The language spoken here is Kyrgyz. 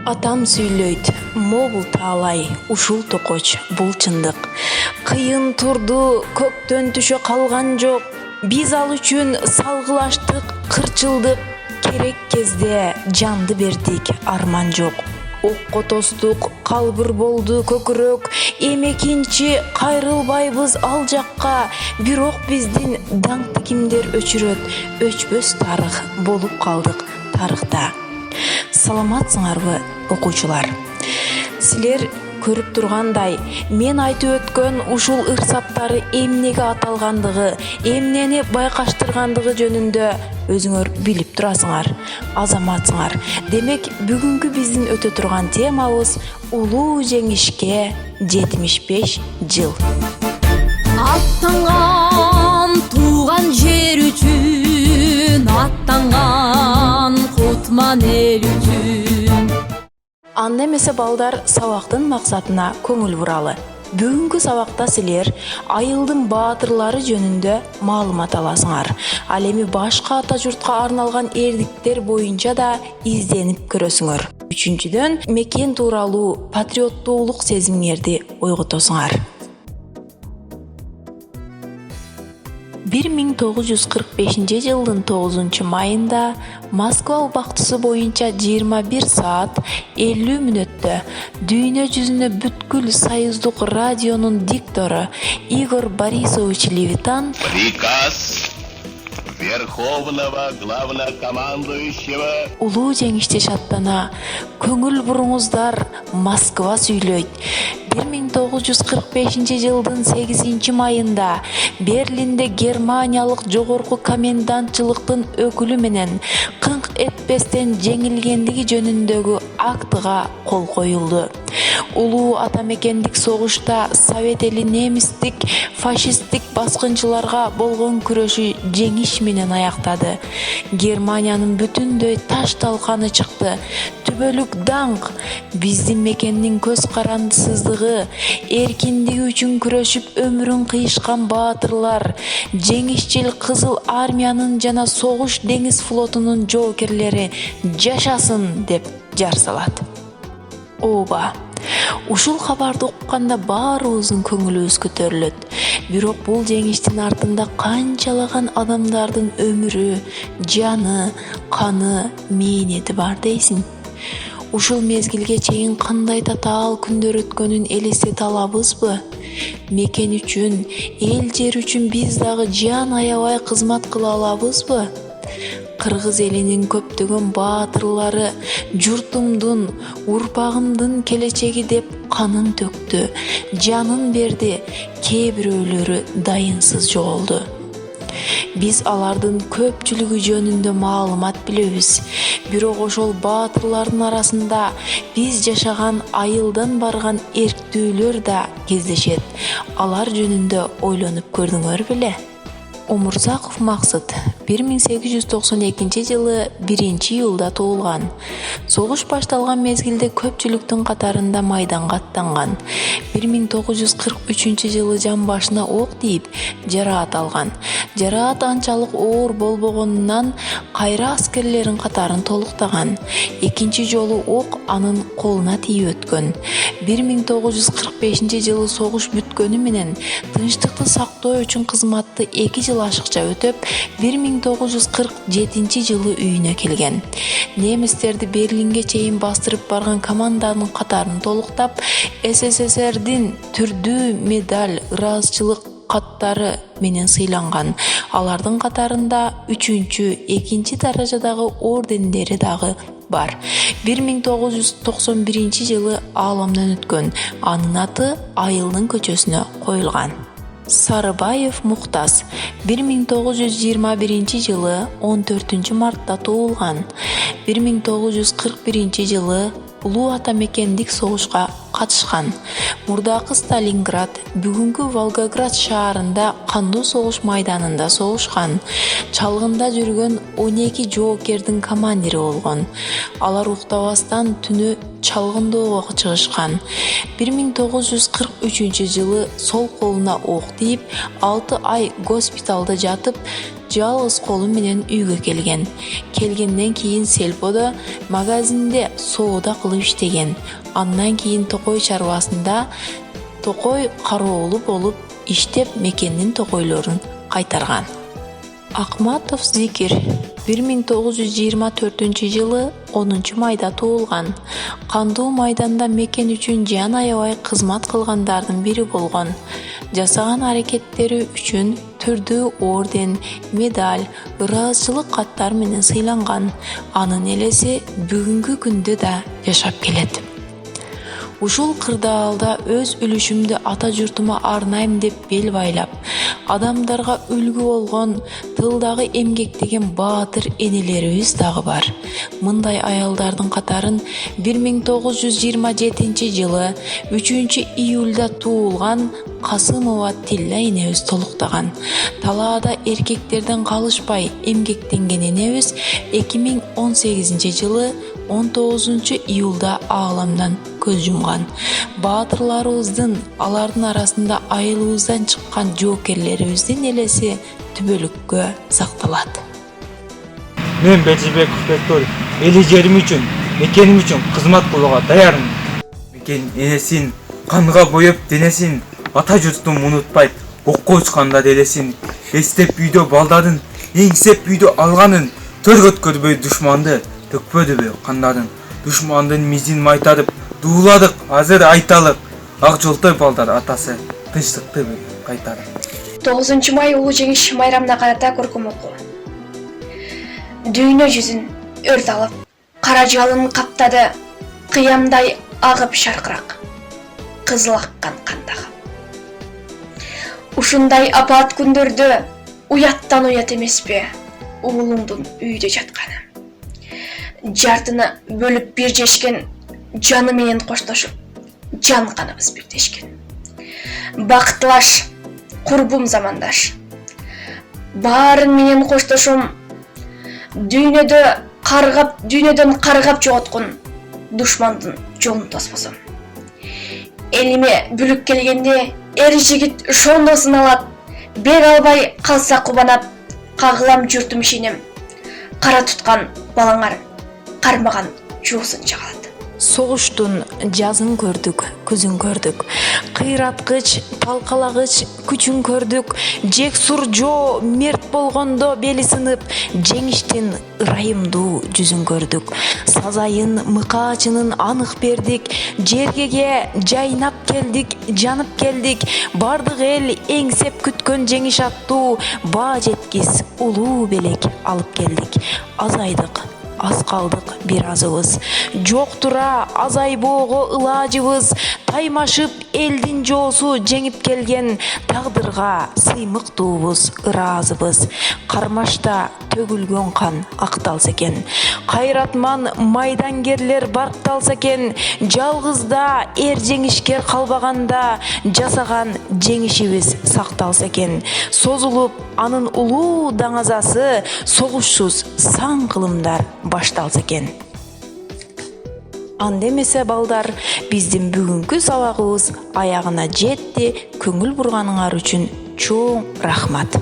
Атам сүйлөйт, могул таалай, ушул токоч, бул чындык. Кыйын турду, көктөн түшө калган жок. Биз ал үчүн салгылаштык, кырчылдык. Керек кезде жанды бердик, арман жок. Окко тостук, калбыр болду көкүрөк. Эмекинчи кайрылбайбыз ал жакка. Бирок биздин даңкты кимдер өчүрөт, өчпөс тарых болуп калдык тарыхта. Саламатсыңарбы, окуучулар? Силер көрүп тургандай, мен айтып өткөн ушул ырсаптары эмнеге аталгандыгы, эмнени байкаштыргандыгы жөнүндө өзүңөр билип турасыңар, азаматсыңар. Демек, бүгүнкү биздин өтө турган темабыз улуу жеңишке 75 жыл. Аттанган тууган жер үчүн, аттанган кутман эл үчүн. Анда эмесе балдар сабактын максатына көңүл буралы. Бүгүнкү сабакта силер айылдын баатырлары жөнүндө маалымат аласыңар. Ал эми башка ата журтка арналган эрдиктер боюнча да изденип көрөсүңөр. Үчүнчүдөн, мекен тууралуу патриоттуулук сезимиңерди ойготосуңар. 1945 жылдын 9 майында Москва убактысы боюнча 21 саат 50 мүнөттө дүйнө жүзүнө бүткүл союздук радионун диктору Игорь Борисович Левитан приказ Верховного главнокомандующего улуу жеңиште шаттана, көңүл буруңуздар, Москва сүйлөйт. 1945 жылдын 8 майында Берлинде германиялык жогорку комендантчылыктын өкүлү менен кыңк этпестен жеңилгендиги жөнүндөгү актыга кол коюлду. Улуу атамекендик согушта Совет эли немистик, фашисттик баскынчыларга болгон күрөшү жеңиш менен аяктады. Германиянын бүтүндөй таш талканы чыкты. Түбөлүк даңк, биздин мекендин көз карандысыздыгы, эркиндиги үчүн күрөшүп өмүрүн кыйышкан баатырлар, жеңишчил Кызыл армиянын жана согуш деңиз флотунун жоокерлери жашасын деп жар салат. Ооба, ушул кабарды укканда баарыбыздын көңүлүбүз көтөрүлөт. Бирок бул жеңиштин артында канчалаган адамдардын өмүрү, жаны, каны, мээнети бар дейсиң. Ушул мезгилге чейин кандай татаал күндөр өткөнүн элестете алабызбы? Мекен үчүн, эл жер үчүн биз дагы жан аябай кызмат кыла алабызбы? Кыргыз элинин көптөгөн баатырлары журтумдун, урпагымдын келечеги деп канын төктү, жанын берди, кээ бирөөлөрү дайынсыз жоголду. Биз алардын көпчүлүгү жөнүндө маалымат билебиз. Бирок ошол баатырлардын арасында биз жашаган айылдан барган эрктүүлөр да кездешет. Алар жөнүндө ойлонуп көрдүңөр беле? Омурзаков Максыт 1892 жылы 1-июлда туулган. Согуш башталган мезгилде көпчүлүктүн катарында майданга аттанган. 1943 жылы жан башына ок тийип, жараат алган. Жараат анчалык оор болбогонунан кайра аскерлерин катарын толуктаган. Экинчи жолу ок анын колуна тийип өткөн. 1945 жылы согуш бүткөнү менен тынчтыкты сактоо үчүн кызматты 2 жыл ашыкча өтөп, 1947 жылы үйүнө келген. Немистерди Берлинге чейин бастырып барган команданын катарын толуктап, СССРдин түрдүү медаль, ыраазычылык каттары менен сыйланган. Алардын катарында 3-2 даражадагы ордендери дагы бар. 1991 жылы ааламдан өткөн. Анын аты Айылдын көчөсүнө коюлган. Сарыбаев Муктас 1921 жылы 14 мартта туулган. 1941 жылы улуу атамекендик согушка катышкан. Мурдакы Сталинград, бүгүнкү Волгоград шаарында кандуу согуш майданында согушкан. Чалгында жүргөн 12 жоокердин командири болгон. Алар уктабастан түнү чалгында ого чыгышкан. 1943 жылы сол колуна ок тийип, 6 ай госпиталда жатып, жалгыз колу менен үйгө келген. Келгенден кийин сельподо магазинде соода кылып иштеген. Андан кийин токой чарбасында токой кароолу болуп иштеп мекендин токойлорун кайтарган. Акматов Зикир 1924-жылы 10-майда туулган. Кандуу майданда мекен үчүн жан аябай кызмат кылгандардын бири болгон. Жасаган аракеттери үчүн түрдүү орден, медаль, ыраазычылык каттар менен сыйланган. Анын элеси бүгүнкү күндө да жашап келет. Ушул кырдаалда өз үлүшүмдү ата журтума арнайм деп бел байлап, адамдарга үлгү болгон, тылдагы эмгектеген баатыр энелерибиз дагы бар. Мындай аялдардын катарын 1927-жылы 3-июлда туулган Касымова Тилла энебиз толуктаган. Талаада эркектерден калышпай эмгектенген энебиз 2018-жылы 19-июлда ааламдан көз жумган. Баатырларыбыздын, алардын арасында айылыбыздан чыккан жоокерлерибиздин элеси түбөлүккө сакталат. Мен Бежибеков Бектор, эли жерим үчүн, мекеним үчүн кызмат кылууга даярмын. Мекен энесин канга боеп денесин, ата журтун унутпайт, окко учканда делесин, эстеп үйдө балдарын, эңсеп үйдө алганын, төргөт көрбөй душманды, төкпөдүбү кандарын, душмандын мизин майтарып, дууладык, азыр айталык, ак жолтой балдар атасы, тынчтыкты кайтарып. 9 май улуу жеңиш майрамына карата көркөм окуу. Дүйнө жүзүн өрт алып, кара жалын каптады, кыямдай агып шаркырак, кызыл аккан кандагы. Ушундай апат күндөрдө уяттан уят эмеспи уулуңдун үйдө жатканы. Жартыны бөлүп бир жешкен, жаны менен коштошуп, жан каныбыз бирдешкен. Бактылаш, курбум замандаш. Баарын менен коштошум, дүйнөдөн каргап жоготкун душмандын жолун тоспосом. Элиме бүлүк келгенде эр жигит шондо сыналат, бер албай калса кубанап, кагылам журтум ишенем. Кара туткан балаңар кармаган жуусун чагалат. Согуштун жазын көрдүк, күзүн көрдүк. Кыйраткыч, талкалагыч күчүн көрдүк. Жек сур жоо мерт болгондо бели сынып, жеңиштин ырайымдуу жүзүн көрдүк. Сазайын, мыкаачынын анык бердик. Жергеге жайнап келдик, жанып келдик. Бардык эл эңсеп күткөн жеңиш аттуу баа жеткис улуу белек алып келдик. Азайдык, аз калдык бир азыбыз. Жок тура азайбоого ылажыбыз. Таймашып элдин жоосу жеңип келген, тагдырга сыймыктуубуз, ыраазыбыз. Кармашта төгүлгөн кан акталса экен. Кайратман майдангерлер баркталса экен. Жалгызда эр жеңишкер калбаганда, жасаган жеңишибиз сакталса экен. Созулуп анын улуу даңазасы, согушсуз сан кылымдар башталса экен. Анда эмесе балдар, биздин бүгүнкү сабагыбыз аягына жетти. Көңүл бурганыңар үчүн чоң рахмат.